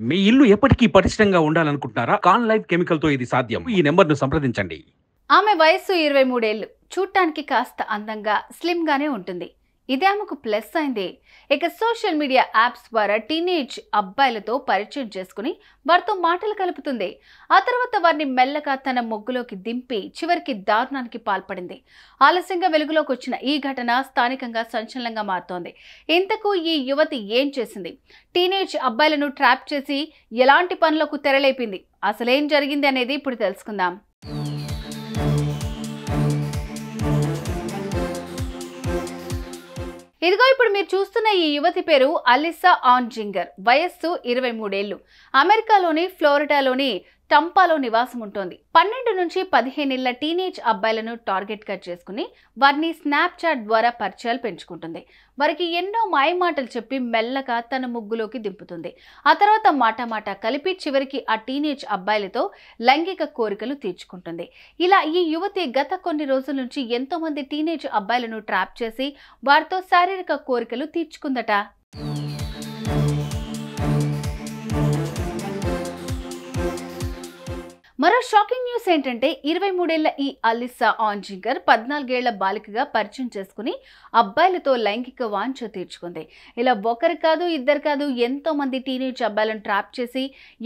మీ ఇల్లు ఎప్పటికీ పటిష్టంగా ఉండాలనుకుంటున్నారా? కాన్ లైఫ్ కెమికల్‌తో ఇది సాధ్యం. ఈ నంబర్‌ను సంప్రదించండి. ఆమె వయస్సు 23 ఏళ్లు. చూడటానికి కాస్త అందంగా, స్లిమ్‌గానే ఉంటుంది. ఇదే ఆమెకు ప్లస్ అయింది. ఇక సోషల్ మీడియా యాప్స్ ద్వారా టీనేజ్ అబ్బాయిలతో పరిచయం చేసుకుని వారితో మాటలు కలుపుతుంది. ఆ తర్వాత వారిని మెల్లగా తన మొగ్గులోకి దింపి చివరికి దారుణానికి పాల్పడింది. ఆలస్యంగా వెలుగులోకి వచ్చిన ఈ ఘటన స్థానికంగా సంచలనంగా మారుతోంది. ఇంతకు ఈ యువతి ఏం చేసింది? టీనేజ్ అబ్బాయిలను ట్రాప్ చేసి ఎలాంటి పనులకు తెరలేపింది? అసలేం జరిగింది అనేది ఇప్పుడు తెలుసుకుందాం. ఇదిగో ఇప్పుడు మీరు చూస్తున్న ఈ యువతి పేరు అలిసా ఆన్ జింగర్. వయస్సు 23 ఏళ్లు. అమెరికాలోని ఫ్లోరిడాలోని టంపాలో నివాసం ఉంటోంది. 12 నుంచి 15 ఏళ్ల టీనేజ్ అబ్బాయిలను టార్గెట్ గా చేసుకుని వారిని స్నాప్చాట్ ద్వారా పరిచయాలు పెంచుకుంటుంది. వారికి ఎన్నో మాయమాటలు చెప్పి మెల్లగా తన ముగ్గులోకి దింపుతుంది. ఆ తర్వాత మాట కలిపి చివరికి ఆ టీనేజ్ అబ్బాయిలతో లైంగిక కోరికలు తీర్చుకుంటుంది. ఇలా ఈ యువతి గత కొన్ని రోజుల నుంచి ఎంతో మంది టీనేజ్ అబ్బాయిలను ట్రాప్ చేసి వారితో శారీరక కోరికలు తీర్చుకుందట. మరో షాకింగ్ న్యూస్ ఏంటంటే 23 ఏళ్ల ఈ అలిసా ఆన్ జింగర్ 14 ఏళ్ల బాలికగా పరిచయం చేసుకుని అబ్బాయిలతో లైంగిక వాంఛ తీర్చుకుంది. ఇలా ఒకరు కాదు, ఇద్దరు కాదు, ఎంతో మంది టీనేజ్ అబ్బాయిలను ట్రాప్ చేసి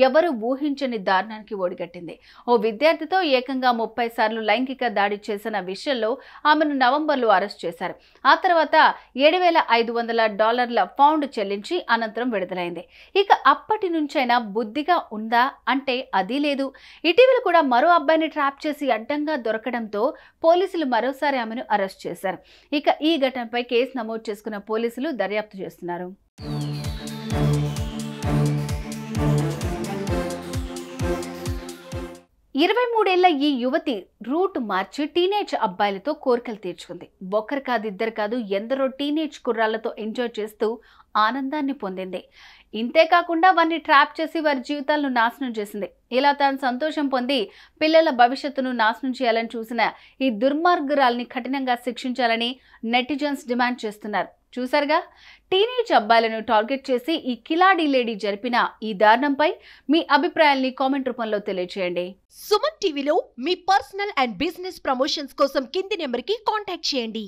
ఎవరు ఊహించని దారుణానికి ఒడిగట్టింది. ఓ విద్యార్థితో ఏకంగా 30 సార్లు లైంగిక దాడి చేసిన విషయంలో ఆమెను నవంబర్లో అరెస్ట్ చేశారు. ఆ తర్వాత $7,500 ఫౌండ్ చెల్లించి అనంతరం విడుదలైంది. ఇక అప్పటి నుంచైనా బుద్ధిగా ఉందా అంటే అది లేదు. ఇటీవల కూడా మరో అబ్బాయిని ట్రాప్ చేసి అడ్డంగా దొరకడంతో పోలీసులు మరోసారి ఆమెను అరెస్ట్ చేశారు. ఇక ఈ ఘటనపై కేసు నమోదు చేసుకున్న పోలీసులు దర్యాప్తు చేస్తున్నారు. 23 ఏళ్ల ఈ యువతి రూట్ మార్చి టీనేజ్ అబ్బాయిలతో కోరికలు తీర్చుకుంది. ఒకరు కాదు, ఇద్దరు కాదు, ఎందరో టీనేజ్ కుర్రాళ్లతో ఎంజాయ్ చేస్తూ ఆనందాన్ని పొందింది. ఇంతేకాకుండా వారిని ట్రాప్ చేసి వారి జీవితాలను నాశనం చేసింది. ఇలా తాను సంతోషం పొంది పిల్లల భవిష్యత్తును నాశనం చేయాలని చూసిన ఈ దుర్మార్గురాల్ని కఠినంగా శిక్షించాలని నెటిజన్స్ డిమాండ్ చేస్తున్నారు. చూసారుగా, టీనేజ్ అబ్బాయిలను టార్గెట్ చేసి ఈ కిలాడీ లేడీ జరిపిన ఈ దారుణంపై మీ అభిప్రాయాల్ని కామెంట్ రూపంలో తెలియజేయండి. సుమన్ టీవీలో మీ పర్సనల్ అండ్ బిజినెస్ ప్రమోషన్స్ కోసం కింది నెంబర్కి కాంటాక్ట్ చేయండి.